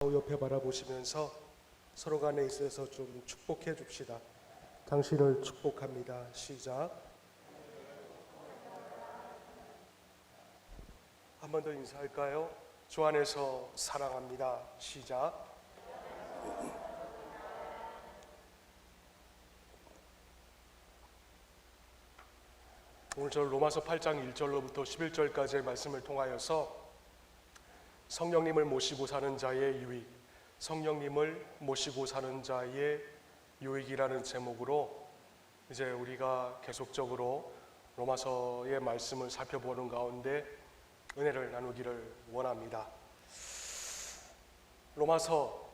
옆에 바라보시면서 서로 간에 있어서 좀 축복해 줍시다. 당신을 축복합니다. 시작. 한 번 더 인사할까요? 주 안에서 사랑합니다. 시작. 오늘 저 로마서 8장 1절로부터 11절까지의 말씀을 통하여서 성령님을 모시고 사는 자의 유익, 성령님을 모시고 사는 자의 유익이라는 제목으로 이제 우리가 계속적으로 로마서의 말씀을 살펴보는 가운데 은혜를 나누기를 원합니다. 로마서,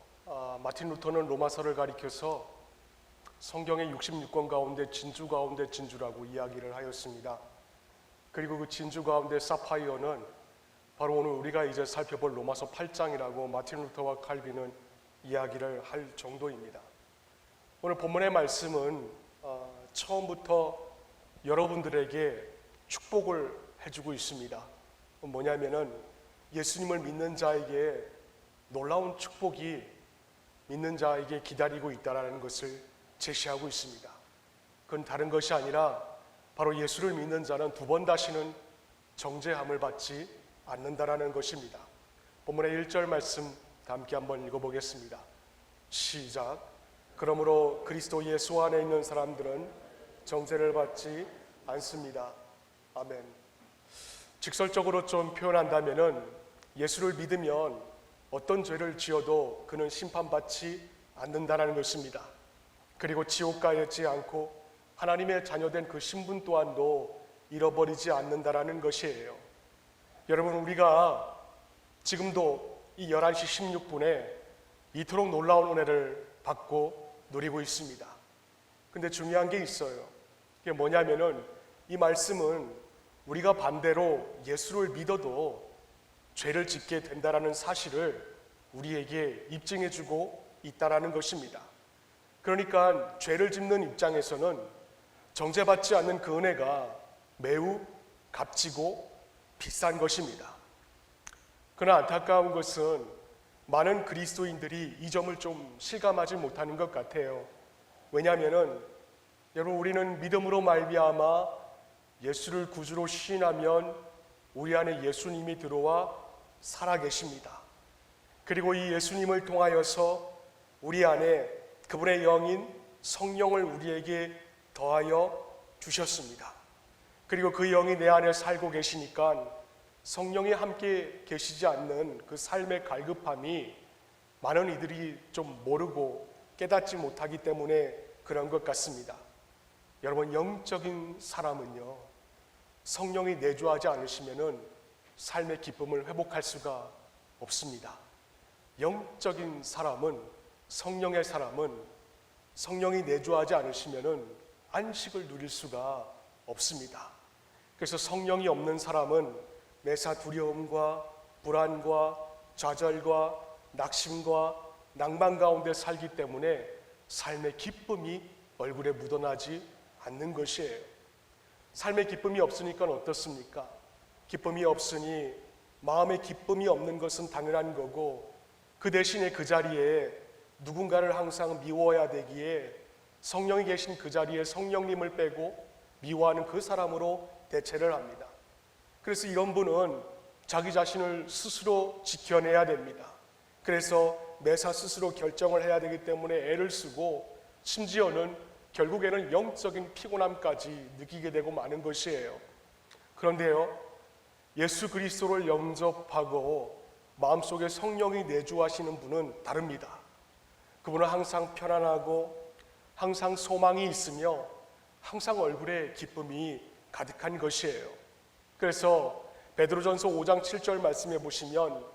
마틴 루터는 로마서를 가리켜서 성경의 66권 가운데 진주 가운데 진주라고 이야기를 하였습니다. 그리고 그 진주 가운데 사파이어는 바로 오늘 우리가 이제 살펴볼 로마서 8장이라고 마틴 루터와 칼빈은 이야기를 할 정도입니다. 오늘 본문의 말씀은 처음부터 여러분들에게 축복을 해주고 있습니다. 뭐냐면은 예수님을 믿는 자에게 놀라운 축복이 믿는 자에게 기다리고 있다는 것을 제시하고 있습니다. 그건 다른 것이 아니라 바로 예수를 믿는 자는 두 번 다시는 정죄함을 받지 않는다라는 것입니다. 본문의 1절 말씀 다 함께 한번 읽어보겠습니다. 시작. 그러므로 그리스도 예수 안에 있는 사람들은 정죄를 받지 않습니다. 아멘. 직설적으로 좀 표현한다면은 예수를 믿으면 어떤 죄를 지어도 그는 심판받지 않는다라는 것입니다. 그리고 지옥 가지 않고 하나님의 자녀된 그 신분 또한도 잃어버리지 않는다라는 것이에요. 여러분, 우리가 지금도 이 11시 16분에 이토록 놀라운 은혜를 받고 누리고 있습니다. 근데 중요한 게 있어요. 그게 뭐냐면은 이 말씀은 우리가 반대로 예수를 믿어도 죄를 짓게 된다라는 사실을 우리에게 입증해 주고 있다라는 것입니다. 그러니까 죄를 짓는 입장에서는 정죄받지 않는 그 은혜가 매우 값지고 비싼 것입니다. 그러나 안타까운 것은 많은 그리스도인들이 이 점을 좀 실감하지 못하는 것 같아요. 왜냐하면은 여러분, 우리는 믿음으로 말미암아 예수를 구주로 시인하면 우리 안에 예수님이 들어와 살아계십니다. 그리고 이 예수님을 통하여서 우리 안에 그분의 영인 성령을 우리에게 더하여 주셨습니다. 그리고 그 영이 내 안에 살고 계시니까 성령이 함께 계시지 않는 그 삶의 갈급함이 많은 이들이 좀 모르고 깨닫지 못하기 때문에 그런 것 같습니다. 여러분, 영적인 사람은요, 성령이 내주하지 않으시면은 삶의 기쁨을 회복할 수가 없습니다. 영적인 사람은, 성령의 사람은 성령이 내주하지 않으시면은 안식을 누릴 수가 없습니다. 그래서 성령이 없는 사람은 매사 두려움과 불안과 좌절과 낙심과 낭만 가운데 살기 때문에 삶의 기쁨이 얼굴에 묻어나지 않는 것이에요. 삶의 기쁨이 없으니까 어떻습니까? 기쁨이 없으니 마음의 기쁨이 없는 것은 당연한 거고, 그 대신에 그 자리에 누군가를 항상 미워해야 되기에 성령이 계신 그 자리에 성령님을 빼고 미워하는 그 사람으로 대체를 합니다. 그래서 이런 분은 자기 자신을 스스로 지켜내야 됩니다. 그래서 매사 스스로 결정을 해야 되기 때문에 애를 쓰고 심지어는 결국에는 영적인 피곤함까지 느끼게 되고 마는 것이에요. 그런데요, 예수 그리스도를 영접하고 마음속에 성령이 내주하시는 분은 다릅니다. 그분은 항상 편안하고 항상 소망이 있으며 항상 얼굴에 기쁨이 가득한 것이에요. 그래서 베드로전서 5장 7절 말씀에 보시면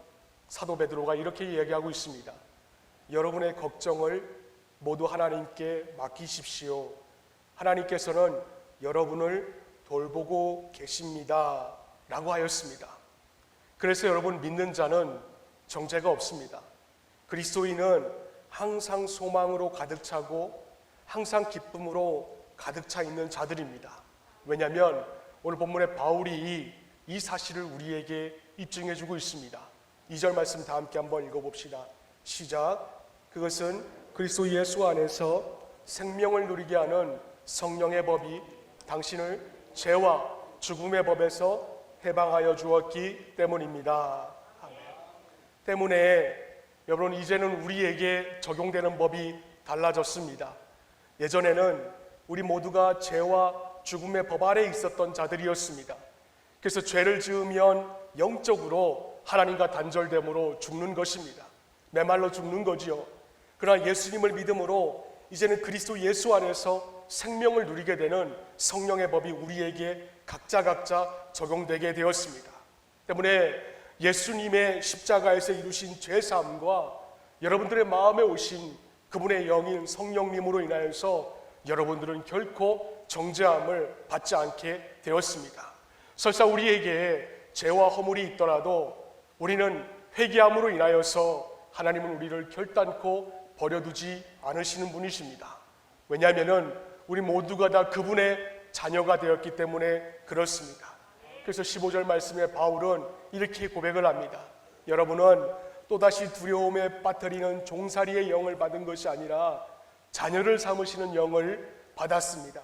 사도 베드로가 이렇게 이야기하고 있습니다. 여러분의 걱정을 모두 하나님께 맡기십시오. 하나님께서는 여러분을 돌보고 계십니다 라고 하였습니다. 그래서 여러분, 믿는 자는 정죄가 없습니다. 그리스도인은 항상 소망으로 가득 차고 항상 기쁨으로 가득 차 있는 자들입니다. 왜냐하면 오늘 본문에 바울이 이 사실을 우리에게 입증해 주고 있습니다. 2절 말씀 다 함께 한번 읽어봅시다. 시작. 그것은 그리스도 예수 안에서 생명을 누리게 하는 성령의 법이 당신을 죄와 죽음의 법에서 해방하여 주었기 때문입니다. 아멘. 때문에 여러분, 이제는 우리에게 적용되는 법이 달라졌습니다. 예전에는 우리 모두가 죄와 죽음의 법 아래 있었던 자들이었습니다. 그래서 죄를 지으면 영적으로 하나님과 단절됨으로 죽는 것입니다. 메말라 죽는 거지요. 그러나 예수님을 믿음으로 이제는 그리스도 예수 안에서 생명을 누리게 되는 성령의 법이 우리에게 각자 적용되게 되었습니다. 때문에 예수님의 십자가에서 이루신 죄사함과 여러분들의 마음에 오신 그분의 영인 성령님으로 인하여서 여러분들은 결코 정죄함을 받지 않게 되었습니다. 설사 우리에게 죄와 허물이 있더라도 우리는 회개함으로 인하여서 하나님은 우리를 결단코 버려두지 않으시는 분이십니다. 왜냐하면 우리 모두가 다 그분의 자녀가 되었기 때문에 그렇습니다. 그래서 15절 말씀에 바울은 이렇게 고백을 합니다. 여러분은 또다시 두려움에 빠뜨리는 종살이의 영을 받은 것이 아니라 자녀를 삼으시는 영을 받았습니다.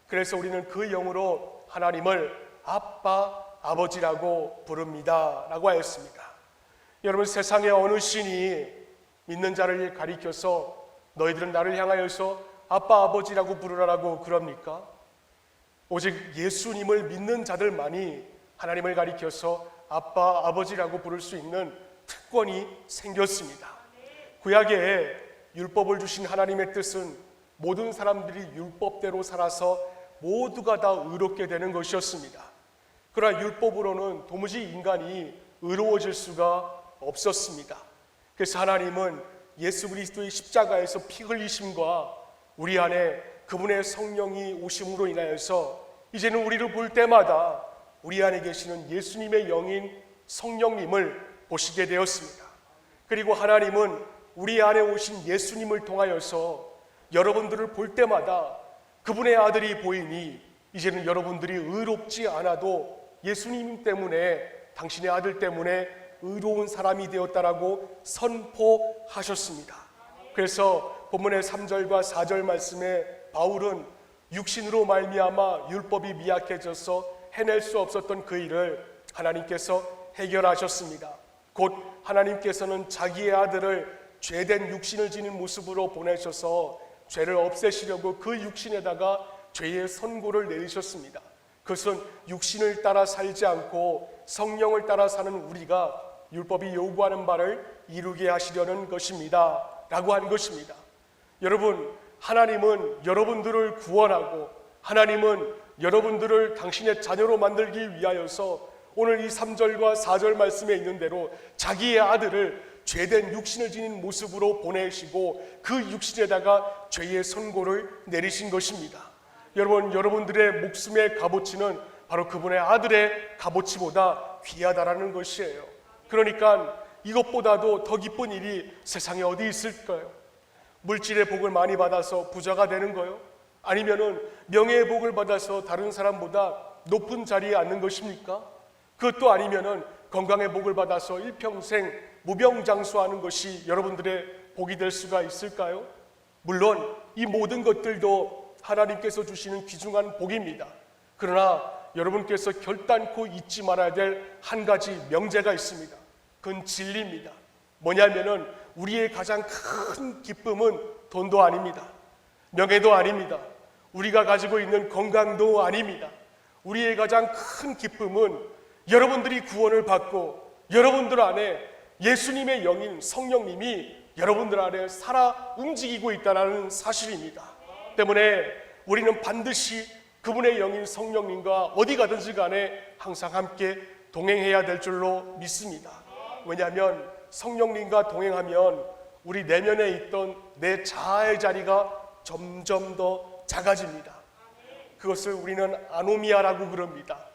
그래서 우리는 그 영으로 하나님을 아빠, 아버지라고 부릅니다 라고 하였습니다. 여러분, 세상의 어느 신이 믿는 자를 가리켜서 너희들은 나를 향하여서 아빠, 아버지라고 부르라고 그럽니까? 오직 예수님을 믿는 자들만이 하나님을 가리켜서 아빠, 아버지라고 부를 수 있는 특권이 생겼습니다. 구약에 율법을 주신 하나님의 뜻은 모든 사람들이 율법대로 살아서 모두가 다 의롭게 되는 것이었습니다. 그러나 율법으로는 도무지 인간이 의로워질 수가 없었습니다. 그래서 하나님은 예수 그리스도의 십자가에서 피 흘리심과 우리 안에 그분의 성령이 오심으로 인하여서 이제는 우리를 볼 때마다 우리 안에 계시는 예수님의 영인 성령님을 보시게 되었습니다. 그리고 하나님은 우리 안에 오신 예수님을 통하여서 여러분들을 볼 때마다 그분의 아들이 보이니 이제는 여러분들이 의롭지 않아도 예수님 때문에, 당신의 아들 때문에 의로운 사람이 되었다라고 선포하셨습니다. 그래서 본문의 3절과 4절 말씀에 바울은 육신으로 말미암아 율법이 미약해져서 해낼 수 없었던 그 일을 하나님께서 해결하셨습니다. 곧 하나님께서는 자기의 아들을 죄된 육신을 지닌 모습으로 보내셔서 죄를 없애시려고 그 육신에다가 죄의 선고를 내리셨습니다. 그것은 육신을 따라 살지 않고 성령을 따라 사는 우리가 율법이 요구하는 바를 이루게 하시려는 것입니다 라고 한 것입니다. 여러분, 하나님은 여러분들을 구원하고 하나님은 여러분들을 당신의 자녀로 만들기 위하여서 오늘 이 3절과 4절 말씀에 있는 대로 자기의 아들을 죄된 육신을 지닌 모습으로 보내시고 그 육신에다가 죄의 선고를 내리신 것입니다. 여러분, 여러분들의 목숨의 값어치는 바로 그분의 아들의 값어치보다 귀하다라는 것이에요. 그러니까 이것보다도 더 기쁜 일이 세상에 어디 있을까요? 물질의 복을 많이 받아서 부자가 되는 거요? 아니면은 명예의 복을 받아서 다른 사람보다 높은 자리에 앉는 것입니까? 그것도 아니면은 건강의 복을 받아서 일평생 무병장수하는 것이 여러분들의 복이 될 수가 있을까요? 물론 이 모든 것들도 하나님께서 주시는 귀중한 복입니다. 그러나 여러분께서 결단코 잊지 말아야 될 한 가지 명제가 있습니다. 그건 진리입니다. 뭐냐면은 우리의 가장 큰 기쁨은 돈도 아닙니다. 명예도 아닙니다. 우리가 가지고 있는 건강도 아닙니다. 우리의 가장 큰 기쁨은 여러분들이 구원을 받고 여러분들 안에 예수님의 영인 성령님이 여러분들 안에 살아 움직이고 있다는 사실입니다. 때문에 우리는 반드시 그분의 영인 성령님과 어디 가든지 간에 항상 함께 동행해야 될 줄로 믿습니다. 왜냐하면 성령님과 동행하면 우리 내면에 있던 내 자아의 자리가 점점 더 작아집니다. 그것을 우리는 아노미아라고 부릅니다.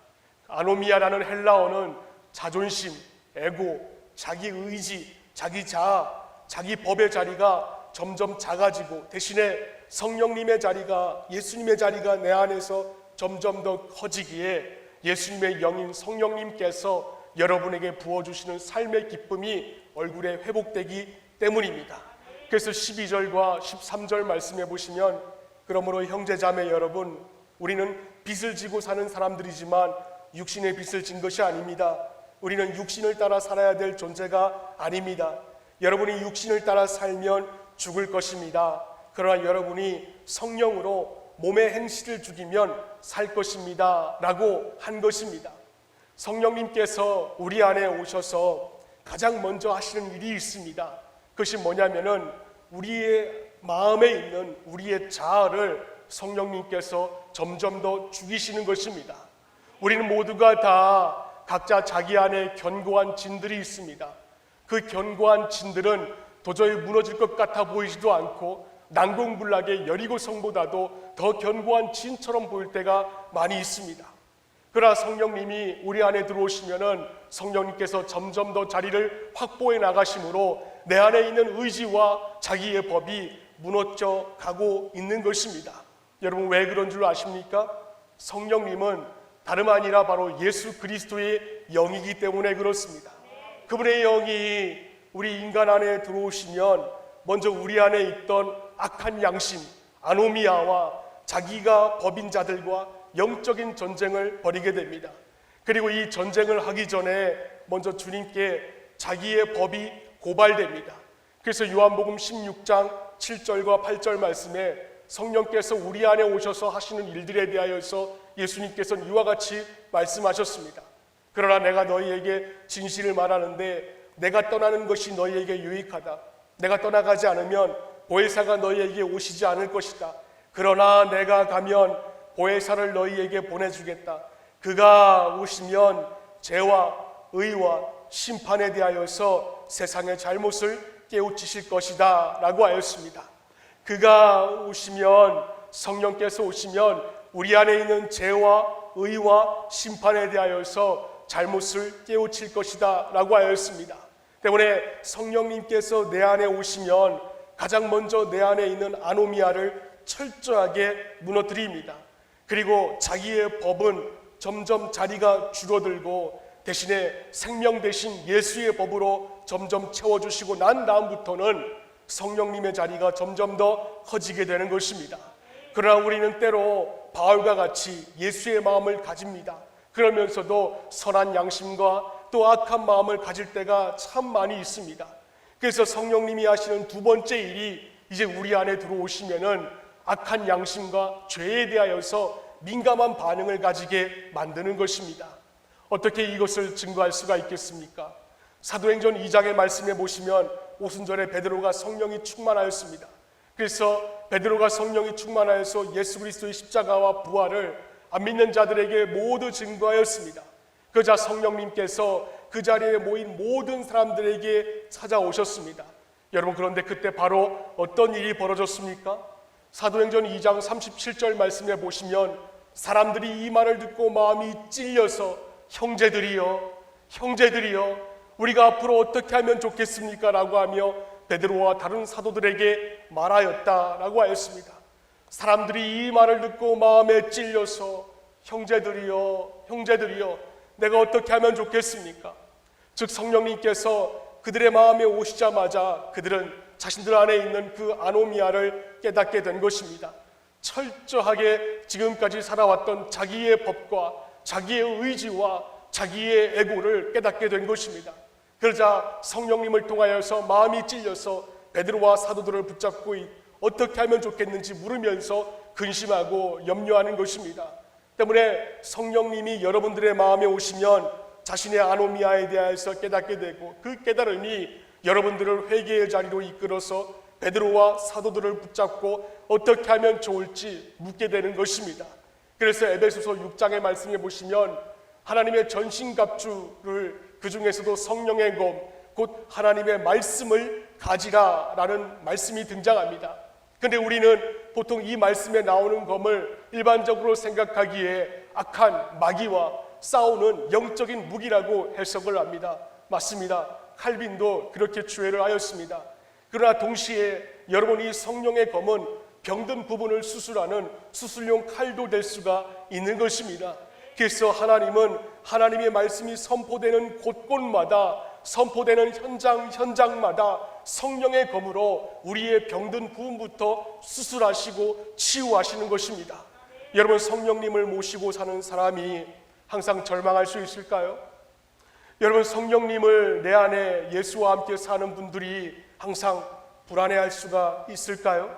아노미아라는 헬라어는 자존심, 에고, 자기 의지, 자기 자아, 자기 법의 자리가 점점 작아지고 대신에 성령님의 자리가, 예수님의 자리가 내 안에서 점점 더 커지기에 예수님의 영인 성령님께서 여러분에게 부어주시는 삶의 기쁨이 얼굴에 회복되기 때문입니다. 그래서 12절과 13절 말씀해 보시면, 그러므로 형제자매 여러분, 우리는 빚을 지고 사는 사람들이지만 육신의 빚을 진 것이 아닙니다. 우리는 육신을 따라 살아야 될 존재가 아닙니다. 여러분이 육신을 따라 살면 죽을 것입니다. 그러나 여러분이 성령으로 몸의 행실을 죽이면 살 것입니다 라고 한 것입니다. 성령님께서 우리 안에 오셔서 가장 먼저 하시는 일이 있습니다. 그것이 뭐냐면은 우리의 마음에 있는 우리의 자아를 성령님께서 점점 더 죽이시는 것입니다. 우리는 모두가 다 각자 자기 안에 견고한 진들이 있습니다. 그 견고한 진들은 도저히 무너질 것 같아 보이지도 않고 난공불락의 여리고성보다도 더 견고한 진처럼 보일 때가 많이 있습니다. 그러나 성령님이 우리 안에 들어오시면은 성령님께서 점점 더 자리를 확보해 나가심으로 내 안에 있는 의지와 자기의 법이 무너져 가고 있는 것입니다. 여러분, 왜 그런 줄 아십니까? 성령님은 다름 아니라 바로 예수 그리스도의 영이기 때문에 그렇습니다. 그분의 영이 우리 인간 안에 들어오시면 먼저 우리 안에 있던 악한 양심, 아노미아와 자기가 법인 자들과 영적인 전쟁을 벌이게 됩니다. 그리고 이 전쟁을 하기 전에 먼저 주님께 자기의 법이 고발됩니다. 그래서 요한복음 16장 7절과 8절 말씀에 성령께서 우리 안에 오셔서 하시는 일들에 대하여서 예수님께서는 이와 같이 말씀하셨습니다. 그러나 내가 너희에게 진실을 말하는데 내가 떠나는 것이 너희에게 유익하다. 내가 떠나가지 않으면 보혜사가 너희에게 오시지 않을 것이다. 그러나 내가 가면 보혜사를 너희에게 보내주겠다. 그가 오시면 죄와 의와 심판에 대하여서 세상의 잘못을 깨우치실 것이다 라고 하였습니다. 그가 오시면, 성령께서 오시면 우리 안에 있는 죄와 의와 심판에 대하여서 잘못을 깨우칠 것이다 라고 하였습니다. 때문에 성령님께서 내 안에 오시면 가장 먼저 내 안에 있는 아노미아를 철저하게 무너뜨립니다. 그리고 자기의 법은 점점 자리가 줄어들고 대신에 생명 대신 예수의 법으로 점점 채워주시고 난 다음부터는 성령님의 자리가 점점 더 커지게 되는 것입니다. 그러나 우리는 때로 바울과 같이 예수의 마음을 가집니다. 그러면서도 선한 양심과 또 악한 마음을 가질 때가 참 많이 있습니다. 그래서 성령님이 하시는 두 번째 일이 이제 우리 안에 들어오시면은 악한 양심과 죄에 대하여서 민감한 반응을 가지게 만드는 것입니다. 어떻게 이것을 증거할 수가 있겠습니까? 사도행전 2장의 말씀에 보시면 오순절에 베드로가 성령이 충만하였습니다. 그래서 베드로가 성령이 충만하여서 예수 그리스도의 십자가와 부활을 안 믿는 자들에게 모두 증거하였습니다. 그러자 성령님께서 그 자리에 모인 모든 사람들에게 찾아오셨습니다. 여러분, 그런데 그때 바로 어떤 일이 벌어졌습니까? 사도행전 2장 37절 말씀에 보시면 사람들이 이 말을 듣고 마음이 찔려서 형제들이여 우리가 앞으로 어떻게 하면 좋겠습니까? 라고 하며 베드로와 다른 사도들에게 말하였다라고 하였습니다. 사람들이 이 말을 듣고 마음에 찔려서 형제들이여 내가 어떻게 하면 좋겠습니까? 즉 성령님께서 그들의 마음에 오시자마자 그들은 자신들 안에 있는 그 아노미아를 깨닫게 된 것입니다. 철저하게 지금까지 살아왔던 자기의 법과 자기의 의지와 자기의 에고를 깨닫게 된 것입니다. 그러자 성령님을 통하여서 마음이 찔려서 베드로와 사도들을 붙잡고 어떻게 하면 좋겠는지 물으면서 근심하고 염려하는 것입니다. 때문에 성령님이 여러분들의 마음에 오시면 자신의 아노미아에 대해서 깨닫게 되고 그 깨달음이 여러분들을 회개의 자리로 이끌어서 베드로와 사도들을 붙잡고 어떻게 하면 좋을지 묻게 되는 것입니다. 그래서 에베소서 6장의 말씀에 보시면 하나님의 전신갑주를 그 중에서도 성령의 검, 곧 하나님의 말씀을 가지라라는 말씀이 등장합니다. 그런데 우리는 보통 이 말씀에 나오는 검을 일반적으로 생각하기에 악한 마귀와 싸우는 영적인 무기라고 해석을 합니다. 맞습니다. 칼빈도 그렇게 주해를 하였습니다. 그러나 동시에 여러분이 성령의 검은 병든 부분을 수술하는 수술용 칼도 될 수가 있는 것입니다. 그래서 하나님은 하나님의 말씀이 선포되는 곳곳마다 선포되는 현장마다 성령의 검으로 우리의 병든 부분부터 수술하시고 치유하시는 것입니다. 여러분, 성령님을 모시고 사는 사람이 항상 절망할 수 있을까요? 여러분, 성령님을 내 안에 예수와 함께 사는 분들이 항상 불안해할 수가 있을까요?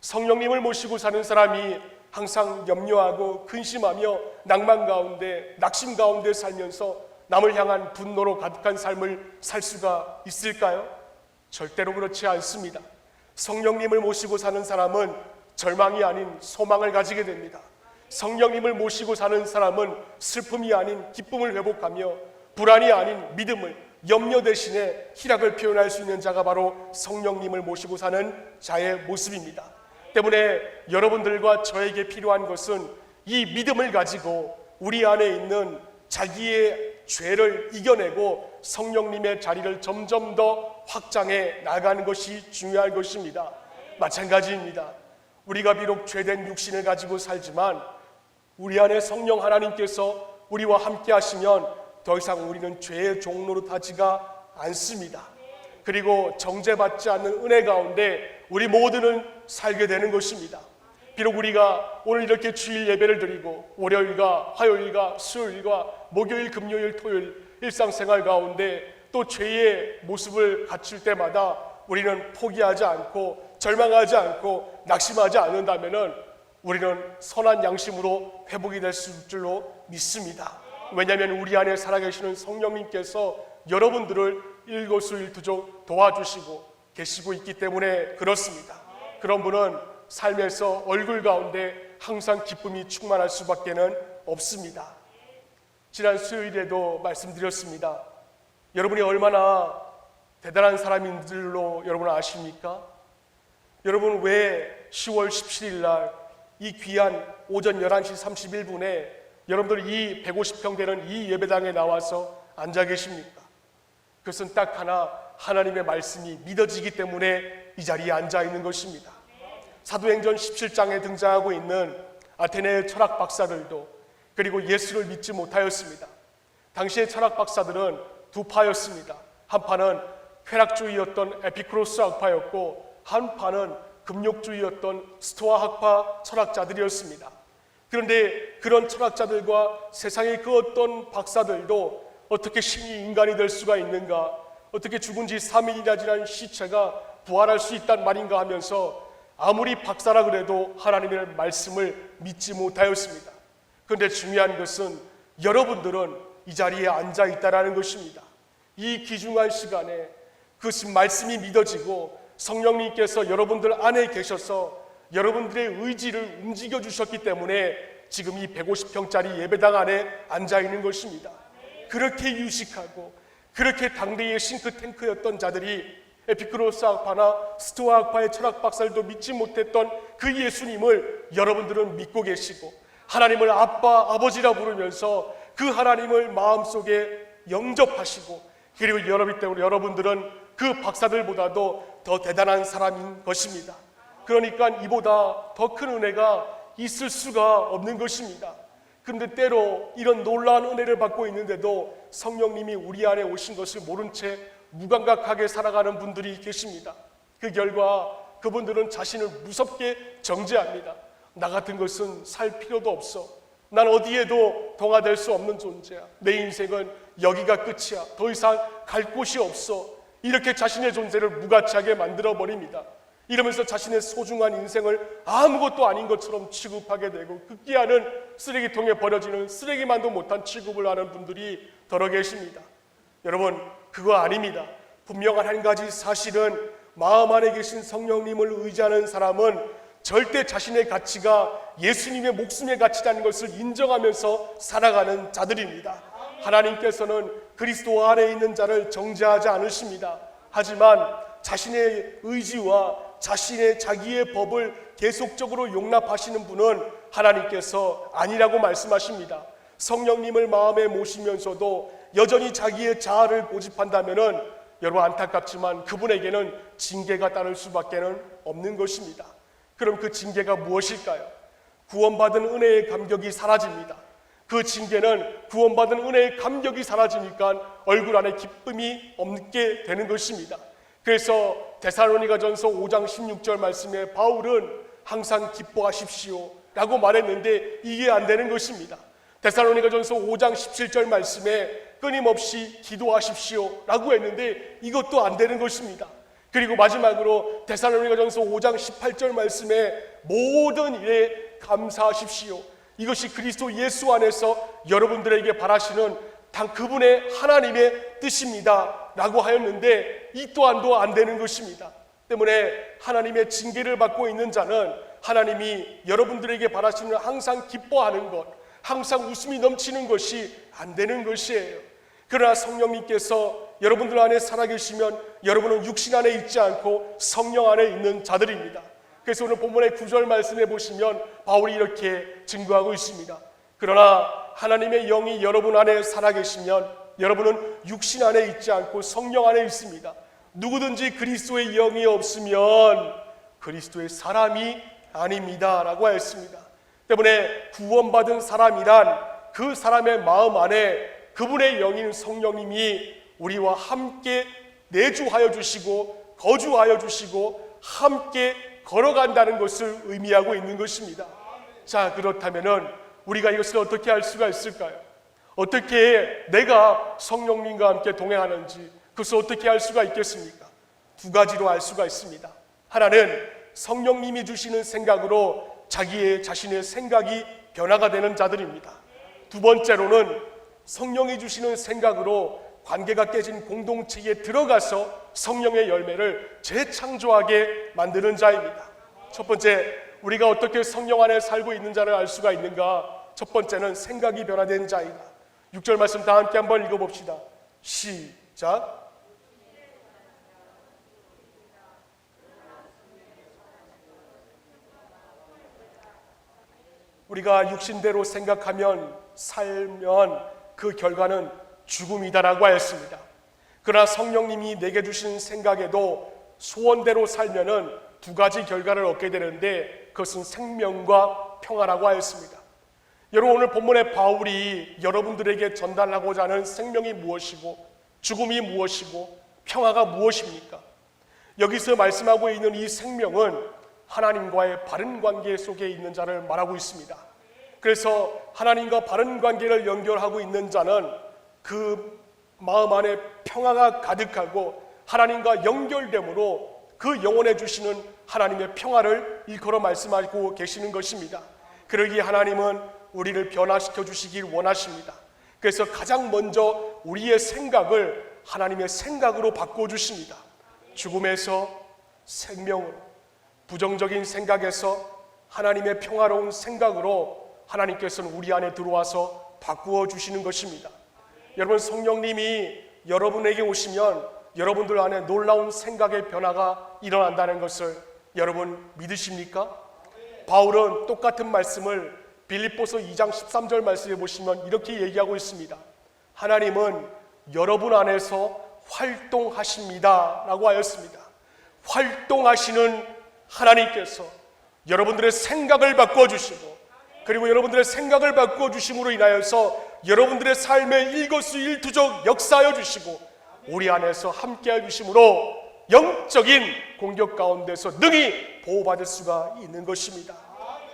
성령님을 모시고 사는 사람이 항상 염려하고 근심하며 낭만 가운데, 낙심 가운데 살면서 남을 향한 분노로 가득한 삶을 살 수가 있을까요? 절대로 그렇지 않습니다. 성령님을 모시고 사는 사람은 절망이 아닌 소망을 가지게 됩니다. 성령님을 모시고 사는 사람은 슬픔이 아닌 기쁨을 회복하며 불안이 아닌 믿음을, 염려 대신에 희락을 표현할 수 있는 자가 바로 성령님을 모시고 사는 자의 모습입니다. 때문에 여러분들과 저에게 필요한 것은 이 믿음을 가지고 우리 안에 있는 자기의 죄를 이겨내고 성령님의 자리를 점점 더 확장해 나가는 것이 중요한 것입니다. 마찬가지입니다. 우리가 비록 죄된 육신을 가지고 살지만 우리 안에 성령 하나님께서 우리와 함께 하시면 더 이상 우리는 죄의 종로로 타지가 않습니다. 그리고 정죄받지 않는 은혜 가운데 우리 모두는 살게 되는 것입니다. 비록 우리가 오늘 이렇게 주일 예배를 드리고 월요일과 화요일과 수요일과 목요일, 금요일, 토요일 일상생활 가운데 또 죄의 모습을 갖출 때마다 우리는 포기하지 않고 절망하지 않고 낙심하지 않는다면 우리는 선한 양심으로 회복이 될 줄로 믿습니다. 왜냐하면 우리 안에 살아계시는 성령님께서 여러분들을 일거수일투족 도와주시고 계시고 있기 때문에 그렇습니다. 그런 분은 삶에서 얼굴 가운데 항상 기쁨이 충만할 수밖에는 없습니다. 지난 수요일에도 말씀드렸습니다. 여러분이 얼마나 대단한 사람인 줄로 여러분 아십니까? 여러분, 왜 10월 17일 날 이 귀한 오전 11시 31분에 여러분들 이 150평 되는 이 예배당에 나와서 앉아 계십니까? 그것은 딱 하나, 하나님의 말씀이 믿어지기 때문에 이 자리에 앉아 있는 것입니다. 사도행전 17장에 등장하고 있는 아테네의 철학 박사들도 그리고 예수를 믿지 못하였습니다. 당시의 철학 박사들은 두 파였습니다. 한 파는 쾌락주의였던 에피쿠로스 학파였고 한 파는 금욕주의였던 스토아 학파 철학자들이었습니다. 그런데 그런 철학자들과 세상의 그 어떤 박사들도 어떻게 신이 인간이 될 수가 있는가, 어떻게 죽은 지 3일이나 지난 시체가 부활할 수 있단 말인가 하면서 아무리 박사라 그래도 하나님의 말씀을 믿지 못하였습니다. 그런데 중요한 것은 여러분들은 이 자리에 앉아 있다라는 것입니다. 이 귀중한 시간에 그 말씀이 믿어지고 성령님께서 여러분들 안에 계셔서 여러분들의 의지를 움직여 주셨기 때문에 지금 이 150평짜리 예배당 안에 앉아 있는 것입니다. 그렇게 유식하고 그렇게 당대의 싱크탱크였던 자들이 에피쿠로스 학파나 스토아 학파의 철학 박사들도 믿지 못했던 그 예수님을 여러분들은 믿고 계시고 하나님을 아빠, 아버지라 부르면서 그 하나님을 마음속에 영접하시고 그리고 여러분들은 그 박사들보다도 더 대단한 사람인 것입니다. 그러니까 이보다 더 큰 은혜가 있을 수가 없는 것입니다. 그런데 때로 이런 놀라운 은혜를 받고 있는데도 성령님이 우리 안에 오신 것을 모른 채 무감각하게 살아가는 분들이 계십니다. 그 결과 그분들은 자신을 무섭게 정죄합니다. 나 같은 것은 살 필요도 없어. 난 어디에도 동화될 수 없는 존재야. 내 인생은 여기가 끝이야. 더 이상 갈 곳이 없어. 이렇게 자신의 존재를 무가치하게 만들어버립니다. 이러면서 자신의 소중한 인생을 아무것도 아닌 것처럼 취급하게 되고 급기야는 쓰레기통에 버려지는 쓰레기만도 못한 취급을 하는 분들이 더러 계십니다. 여러분, 그거 아닙니다. 분명한 한 가지 사실은 마음 안에 계신 성령님을 의지하는 사람은 절대 자신의 가치가 예수님의 목숨의 가치라는 것을 인정하면서 살아가는 자들입니다. 하나님께서는 그리스도 안에 있는 자를 정죄하지 않으십니다. 하지만 자신의 의지와 자기의 법을 계속적으로 용납하시는 분은 하나님께서 아니라고 말씀하십니다. 성령님을 마음에 모시면서도 여전히 자기의 자아를 고집한다면은 여러분 안타깝지만 그분에게는 징계가 따를 수밖에 없는 것입니다. 그럼 그 징계가 무엇일까요? 구원받은 은혜의 감격이 사라집니다. 그 징계는 구원받은 은혜의 감격이 사라지니까 얼굴 안에 기쁨이 없게 되는 것입니다. 그래서 데살로니가전서 5장 16절 말씀에 바울은 항상 기뻐하십시오 라고 말했는데 이게 안 되는 것입니다. 데살로니가전서 5장 17절 말씀에 끊임없이 기도하십시오 라고 했는데 이것도 안 되는 것입니다. 그리고 마지막으로 데살로니가전서 5장 18절 말씀에 모든 일에 감사하십시오. 이것이 그리스도 예수 안에서 여러분들에게 바라시는 단 그분의 하나님의 뜻입니다 라고 하였는데 이 또한도 안 되는 것입니다. 때문에 하나님의 징계를 받고 있는 자는 하나님이 여러분들에게 바라시는 항상 기뻐하는 것, 항상 웃음이 넘치는 것이 안 되는 것이에요. 그러나 성령님께서 여러분들 안에 살아계시면 여러분은 육신 안에 있지 않고 성령 안에 있는 자들입니다. 그래서 오늘 본문의 9절 말씀해 보시면 바울이 이렇게 증거하고 있습니다. 그러나 하나님의 영이 여러분 안에 살아계시면 여러분은 육신 안에 있지 않고 성령 안에 있습니다. 누구든지 그리스도의 영이 없으면 그리스도의 사람이 아닙니다 라고 하였습니다. 때문에 구원받은 사람이란 그 사람의 마음 안에 그분의 영인 성령님이 우리와 함께 내주하여 주시고 거주하여 주시고 함께 걸어간다는 것을 의미하고 있는 것입니다. 자, 그렇다면은 우리가 이것을 어떻게 알 수가 있을까요? 어떻게 내가 성령님과 함께 동행하는지 그것을 어떻게 알 수가 있겠습니까? 두 가지로 알 수가 있습니다. 하나는 성령님이 주시는 생각으로 자신의 생각이 변화가 되는 자들입니다. 두 번째로는 성령이 주시는 생각으로 관계가 깨진 공동체에 들어가서 성령의 열매를 재창조하게 만드는 자입니다. 첫 번째, 우리가 어떻게 성령 안에 살고 있는 자를 알 수가 있는가? 첫 번째는 생각이 변화된 자이다. 6절 말씀 다 함께 한번 읽어봅시다. 시작. 우리가 육신대로 생각하면 살면 그 결과는 죽음이다라고 하였습니다. 그러나 성령님이 내게 주신 생각에도 소원대로 살면은 두 가지 결과를 얻게 되는데 그것은 생명과 평화라고 하였습니다. 여러분, 오늘 본문의 바울이 여러분들에게 전달하고자 하는 생명이 무엇이고 죽음이 무엇이고 평화가 무엇입니까? 여기서 말씀하고 있는 이 생명은 하나님과의 바른 관계 속에 있는 자를 말하고 있습니다. 그래서 하나님과 바른 관계를 연결하고 있는 자는 그 마음 안에 평화가 가득하고 하나님과 연결됨으로 그 영혼에 주시는 하나님의 평화를 일컬어 말씀하고 계시는 것입니다. 그러기에 하나님은 우리를 변화시켜 주시길 원하십니다. 그래서 가장 먼저 우리의 생각을 하나님의 생각으로 바꿔주십니다. 죽음에서 생명으로, 부정적인 생각에서 하나님의 평화로운 생각으로 하나님께서는 우리 안에 들어와서 바꾸어 주시는 것입니다. 여러분, 성령님이 여러분에게 오시면 여러분들 안에 놀라운 생각의 변화가 일어난다는 것을 여러분 믿으십니까? 바울은 똑같은 말씀을 빌립보서 2장 13절 말씀에 보시면 이렇게 얘기하고 있습니다. 하나님은 여러분 안에서 활동하십니다 라고 하였습니다. 활동하시는 하나님께서 여러분들의 생각을 바꿔주시고, 그리고 여러분들의 생각을 바꿔주심으로 인하여서 여러분들의 삶에 일거수일투족 역사하여 주시고 우리 안에서 함께해 주심으로 영적인 공격 가운데서 능히 보호받을 수가 있는 것입니다.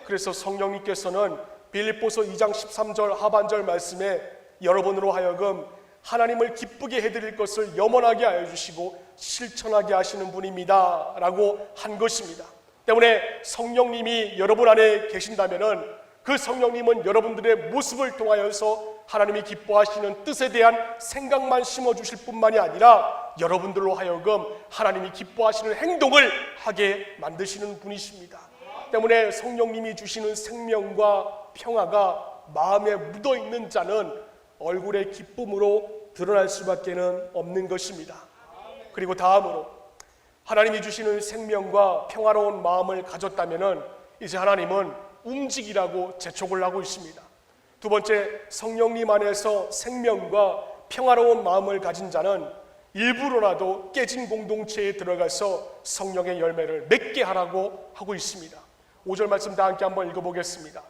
그래서 성령님께서는 빌립보서 2장 13절 하반절 말씀에 여러분으로 하여금 하나님을 기쁘게 해드릴 것을 염원하게 하여 주시고 실천하게 하시는 분입니다 라고 한 것입니다. 때문에 성령님이 여러분 안에 계신다면은 그 성령님은 여러분들의 모습을 통하여서 하나님이 기뻐하시는 뜻에 대한 생각만 심어주실 뿐만이 아니라 여러분들로 하여금 하나님이 기뻐하시는 행동을 하게 만드시는 분이십니다. 때문에 성령님이 주시는 생명과 평화가 마음에 묻어있는 자는 얼굴의 기쁨으로 드러날 수밖에 없는 것입니다. 그리고 다음으로 하나님이 주시는 생명과 평화로운 마음을 가졌다면 이제 하나님은 움직이라고 재촉을 하고 있습니다. 두 번째, 성령님 안에서 생명과 평화로운 마음을 가진 자는 일부러라도 깨진 공동체에 들어가서 성령의 열매를 맺게 하라고 하고 있습니다. 5절 말씀 다 함께 한번 읽어보겠습니다.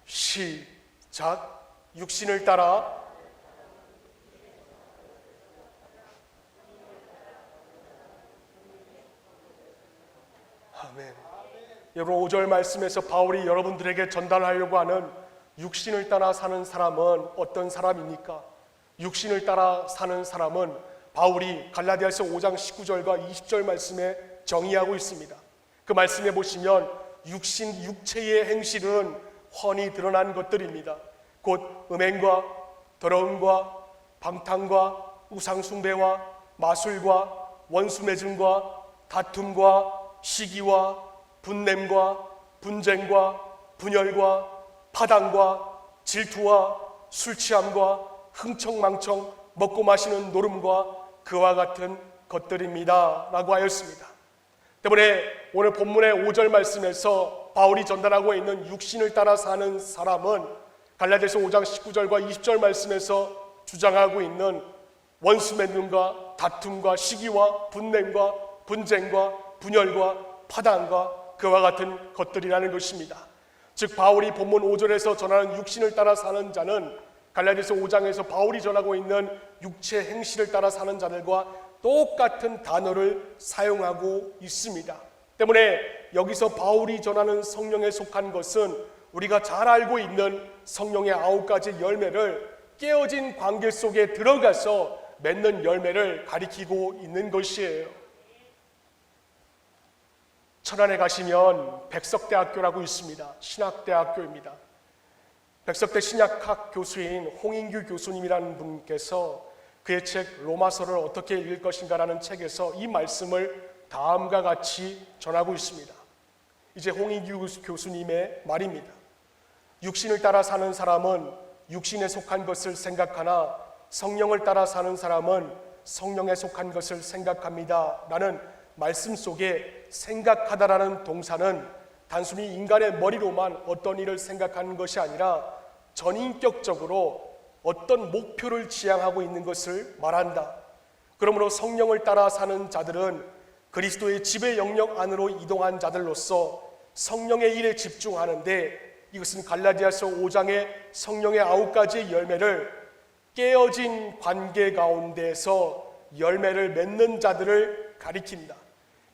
시작. 육신을 따라 아멘. 여러분 5절 말씀에서 바울이 여러분들에게 전달하려고 하는 육신을 따라 사는 사람은 어떤 사람입니까? 육신을 따라 사는 사람은 바울이 갈라디아서 5장 19절과 20절 말씀에 정의하고 있습니다. 그 말씀에 보시면 육체의 행실은 훤히 드러난 것들입니다. 곧 음행과 더러움과 방탕과 우상숭배와 마술과 원수매증과 다툼과 시기와 분냄과 분쟁과 분열과 파당과 질투와 술취함과 흥청망청 먹고 마시는 노름과 그와 같은 것들입니다 라고 하였습니다. 때문에 오늘 본문의 5절 말씀에서 바울이 전달하고 있는 육신을 따라 사는 사람은 갈라디아서 5장 19절과 20절 말씀에서 주장하고 있는 원수맺음과 다툼과 시기와 분냄과 분쟁과 분열과 파당과 그와 같은 것들이라는 것입니다. 즉 바울이 본문 5절에서 전하는 육신을 따라 사는 자는 갈라디아서 5장에서 바울이 전하고 있는 육체 행실을 따라 사는 자들과 똑같은 단어를 사용하고 있습니다. 때문에 여기서 바울이 전하는 성령에 속한 것은 우리가 잘 알고 있는 성령의 9가지 열매를 깨어진 관계 속에 들어가서 맺는 열매를 가리키고 있는 것이에요. 천안에 가시면 백석대학교라고 있습니다. 신학대학교입니다. 백석대 신약학 교수인 홍인규 교수님이라는 분께서 그의 책 로마서를 어떻게 읽을 것인가라는 책에서 이 말씀을 다음과 같이 전하고 있습니다. 이제 홍인규 교수님의 말입니다. 육신을 따라 사는 사람은 육신에 속한 것을 생각하나 성령을 따라 사는 사람은 성령에 속한 것을 생각합니다 라는 말씀 속에 생각하다라는 동사는 단순히 인간의 머리로만 어떤 일을 생각하는 것이 아니라 전인격적으로 어떤 목표를 지향하고 있는 것을 말한다. 그러므로 성령을 따라 사는 자들은 그리스도의 지배 영역 안으로 이동한 자들로서 성령의 일에 집중하는데, 이것은 갈라디아서 5장의 성령의 9가지 열매를 깨어진 관계 가운데서 열매를 맺는 자들을 가리킨다.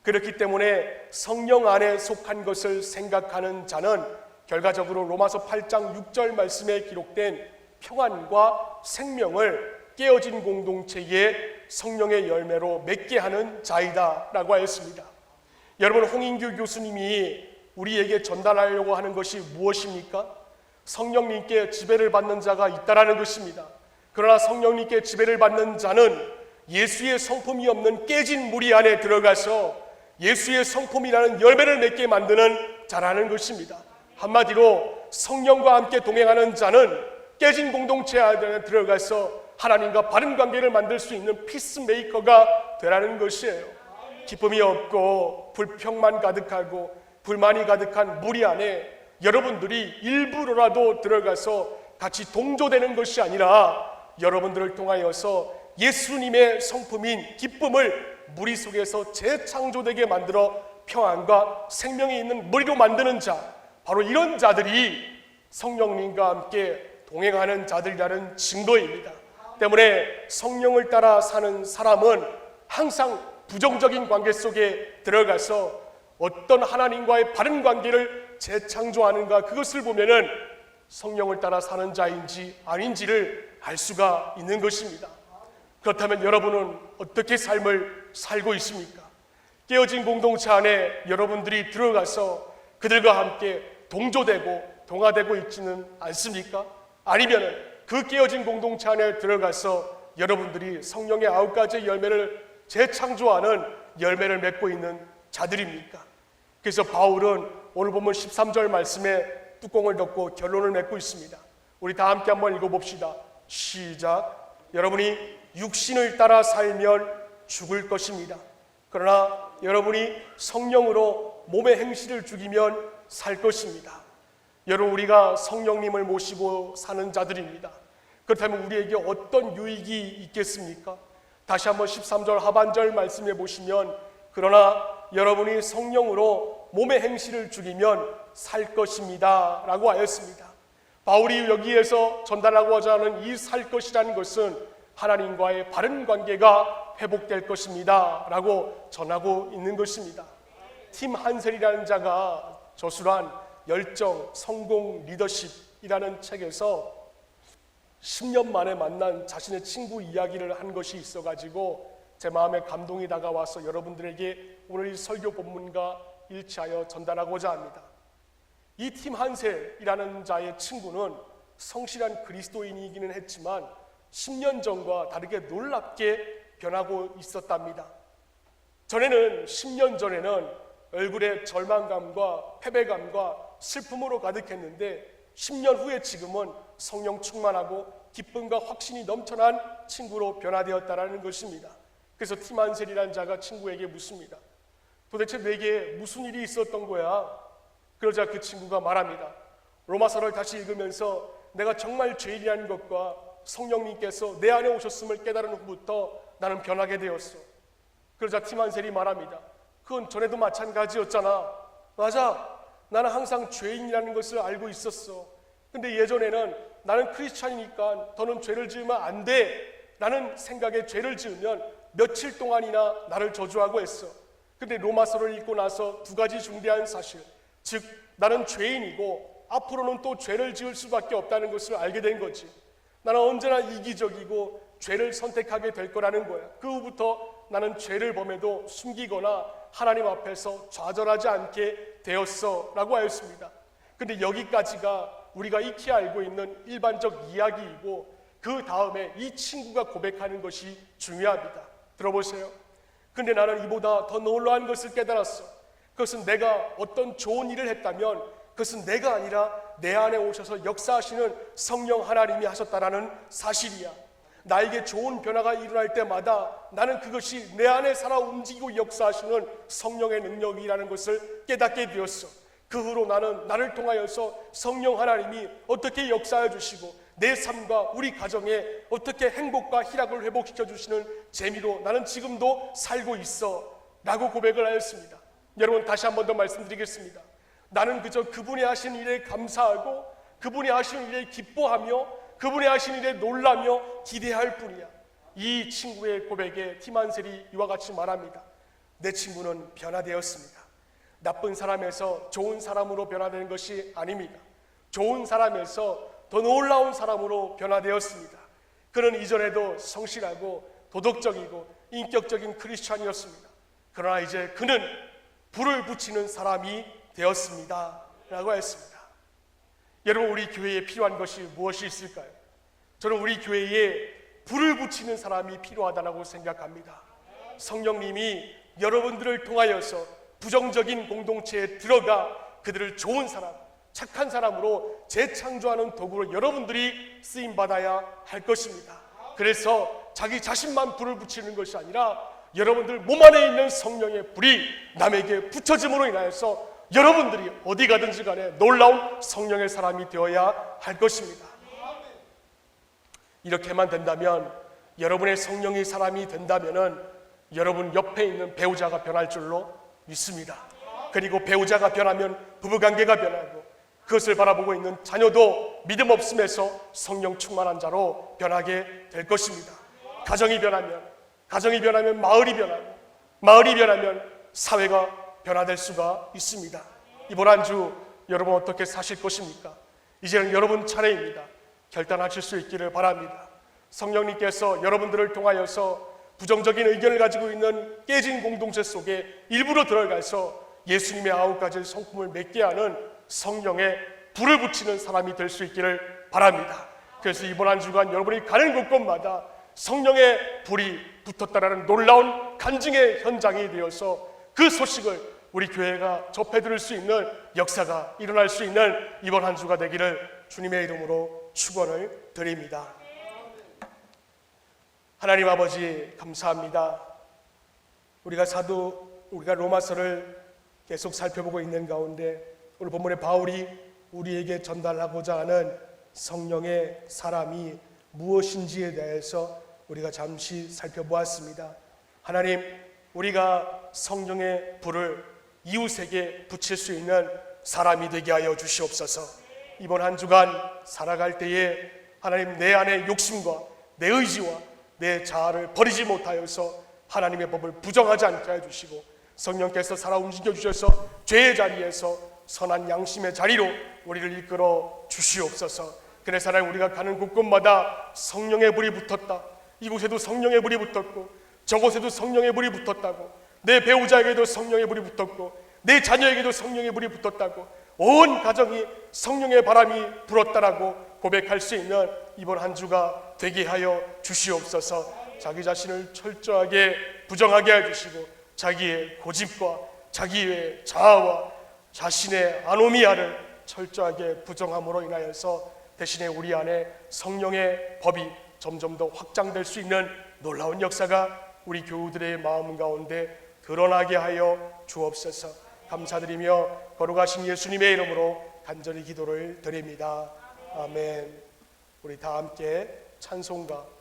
그렇기 때문에 성령 안에 속한 것을 생각하는 자는 결과적으로 로마서 8장 6절 말씀에 기록된 평안과 생명을 깨어진 공동체의 성령의 열매로 맺게 하는 자이다 라고 하였습니다. 여러분, 홍인규 교수님이 우리에게 전달하려고 하는 것이 무엇입니까? 성령님께 지배를 받는 자가 있다라는 것입니다. 그러나 성령님께 지배를 받는 자는 예수의 성품이 없는 깨진 무리 안에 들어가서 예수의 성품이라는 열매를 맺게 만드는 자라는 것입니다. 한마디로 성령과 함께 동행하는 자는 깨진 공동체 안에 들어가서 하나님과 바른 관계를 만들 수 있는 피스메이커가 되라는 것이에요. 기쁨이 없고 불평만 가득하고 불만이 가득한 무리 안에 여러분들이 일부러라도 들어가서 같이 동조되는 것이 아니라 여러분들을 통하여서 예수님의 성품인 기쁨을 무리 속에서 재창조되게 만들어 평안과 생명이 있는 무리로 만드는 자, 바로 이런 자들이 성령님과 함께 동행하는 자들이라는 증거입니다. 때문에 성령을 따라 사는 사람은 항상 부정적인 관계 속에 들어가서 어떤 하나님과의 바른 관계를 재창조하는가, 그것을 보면은 성령을 따라 사는 자인지 아닌지를 알 수가 있는 것입니다. 그렇다면 여러분은 어떻게 삶을 살고 있습니까? 깨어진 공동체 안에 여러분들이 들어가서 그들과 함께 동조되고 동화되고 있지는 않습니까? 아니면 그 깨어진 공동체 안에 들어가서 여러분들이 성령의 9가지 열매를 재창조하는 열매를 맺고 있는 자들입니까? 그래서 바울은 오늘 본문 13절 말씀에 뚜껑을 덮고 결론을 맺고 있습니다. 우리 다 함께 한번 읽어봅시다. 시작. 여러분이 육신을 따라 살면 죽을 것입니다. 그러나 여러분이 성령으로 몸의 행실을 죽이면 살 것입니다. 여러분, 우리가 성령님을 모시고 사는 자들입니다. 그렇다면 우리에게 어떤 유익이 있겠습니까? 다시 한번 13절 하반절 말씀해 보시면, 그러나 여러분이 성령으로 몸의 행실을 죽이면 살 것입니다 라고 하였습니다. 바울이 여기에서 전달하고자 하는 이 살 것이라는 것은 하나님과의 바른 관계가 회복될 것입니다 라고 전하고 있는 것입니다. 팀 한셀이라는 자가 저술한 열정, 성공, 리더십이라는 책에서 10년 만에 만난 자신의 친구 이야기를 한 것이 있어가지고 제 마음에 감동이 다가와서 여러분들에게 오늘 이 설교 본문과 일치하여 전달하고자 합니다. 이 팀 한셀이라는 자의 친구는 성실한 그리스도인이기는 했지만 10년 전과 다르게 놀랍게 변하고 있었답니다. 10년 전에는 얼굴에 절망감과 패배감과 슬픔으로 가득했는데 10년 후에 지금은 성령 충만하고 기쁨과 확신이 넘쳐난 친구로 변화되었다는 것입니다. 그래서 팀 한셀이라는 자가 친구에게 묻습니다. 도대체 내게 무슨 일이 있었던 거야? 그러자 그 친구가 말합니다. 로마서를 다시 읽으면서 내가 정말 죄인이라는 것과 성령님께서 내 안에 오셨음을 깨달은 후부터 나는 변하게 되었어. 그러자 팀 한셀이 말합니다. 그건 전에도 마찬가지였잖아. 맞아. 나는 항상 죄인이라는 것을 알고 있었어. 근데 예전에는 나는 크리스찬이니까 더는 죄를 지으면 안 돼 라는 생각에 죄를 지으면 며칠 동안이나 나를 저주하고 했어. 근데 로마서를 읽고 나서 두 가지 중대한 사실, 즉 나는 죄인이고 앞으로는 또 죄를 지을 수밖에 없다는 것을 알게 된 거지. 나는 언제나 이기적이고 죄를 선택하게 될 거라는 거야. 그 후부터 나는 죄를 범해도 숨기거나 하나님 앞에서 좌절하지 않게 되었어 라고 하였습니다. 근데 여기까지가 우리가 익히 알고 있는 일반적 이야기이고 그 다음에 이 친구가 고백하는 것이 중요합니다. 들어보세요. 근데 나는 이보다 더 놀라운 것을 깨달았어. 그것은 내가 어떤 좋은 일을 했다면 그것은 내가 아니라 내 안에 오셔서 역사하시는 성령 하나님이 하셨다라는 사실이야. 나에게 좋은 변화가 일어날 때마다 나는 그것이 내 안에 살아 움직이고 역사하시는 성령의 능력이라는 것을 깨닫게 되었어. 그 후로 나는 나를 통하여서 성령 하나님이 어떻게 역사해 주시고 내 삶과 우리 가정에 어떻게 행복과 희락을 회복시켜 주시는 재미로 나는 지금도 살고 있어 라고 고백을 하였습니다. 여러분, 다시 한 번 더 말씀드리겠습니다. 나는 그저 그분이 하신 일에 감사하고 그분이 하신 일에 기뻐하며 그분이 하신 일에 놀라며 기대할 뿐이야. 이 친구의 고백에 팀 한셀이 이와 같이 말합니다. 내 친구는 변화되었습니다. 나쁜 사람에서 좋은 사람으로 변화되는 것이 아닙니다. 좋은 사람에서 더 놀라운 사람으로 변화되었습니다. 그는 이전에도 성실하고 도덕적이고 인격적인 크리스찬이었습니다. 그러나 이제 그는 불을 붙이는 사람이 되었습니다 라고 했습니다. 여러분, 우리 교회에 필요한 것이 무엇이 있을까요? 저는 우리 교회에 불을 붙이는 사람이 필요하다고 생각합니다. 성령님이 여러분들을 통하여서 부정적인 공동체에 들어가 그들을 좋은 사람, 착한 사람으로 재창조하는 도구로 여러분들이 쓰임받아야 할 것입니다. 그래서 자기 자신만 불을 붙이는 것이 아니라 여러분들 몸 안에 있는 성령의 불이 남에게 붙여짐으로 인하여서 여러분들이 어디 가든지 간에 놀라운 성령의 사람이 되어야 할 것입니다. 이렇게만 된다면, 여러분의 성령의 사람이 된다면은 여러분 옆에 있는 배우자가 변할 줄로 믿습니다. 그리고 배우자가 변하면 부부관계가 변하고 그것을 바라보고 있는 자녀도 믿음 없음에서 성령 충만한 자로 변하게 될 것입니다. 가정이 변하면 마을이 변하고 마을이 변하면 사회가 변화될 수가 있습니다. 이번 한 주 여러분 어떻게 사실 것입니까? 이제는 여러분 차례입니다. 결단하실 수 있기를 바랍니다. 성령님께서 여러분들을 통하여서 부정적인 의견을 가지고 있는 깨진 공동체 속에 일부러 들어가서 예수님의 9가지 성품을 맺게 하는 성령의 불을 붙이는 사람이 될 수 있기를 바랍니다. 그래서 이번 한 주간 여러분이 가는 곳곳마다 성령의 불이 붙었다라는 놀라운 간증의 현장이 되어서 그 소식을 우리 교회가 접해들을 수 있는 역사가 일어날 수 있는 이번 한 주가 되기를 주님의 이름으로 축원을 드립니다. 하나님 아버지, 감사합니다. 우리가 로마서를 계속 살펴보고 있는 가운데 오늘 본문에 바울이 우리에게 전달하고자 하는 성령의 사람이 무엇인지에 대해서 우리가 잠시 살펴보았습니다. 하나님, 우리가 성령의 불을 이웃에게 붙일 수 있는 사람이 되게 하여 주시옵소서. 이번 한 주간 살아갈 때에 하나님, 내 안의 욕심과 내 의지와 내 자아를 버리지 못하여서 하나님의 법을 부정하지 않게 해주시고 성령께서 살아 움직여 주셔서 죄의 자리에서 선한 양심의 자리로 우리를 이끌어 주시옵소서. 그래서 하나님, 우리가 가는 곳곳마다 성령의 불이 붙었다, 이곳에도 성령의 불이 붙었고 저곳에도 성령의 불이 붙었다고, 내 배우자에게도 성령의 불이 붙었고 내 자녀에게도 성령의 불이 붙었다고, 온 가정이 성령의 바람이 불었다라고 고백할 수 있는 이번 한 주가 되게 하여 주시옵소서. 자기 자신을 철저하게 부정하게 해주시고 자기의 고집과 자기의 자아와 자신의 아노미아를 철저하게 부정함으로 인하여서 대신에 우리 안에 성령의 법이 점점 더 확장될 수 있는 놀라운 역사가 우리 교우들의 마음 가운데 드러나게 하여 주옵소서. 감사드리며 거룩하신 예수님의 이름으로 간절히 기도를 드립니다. 아멘. 우리 다 함께 찬송가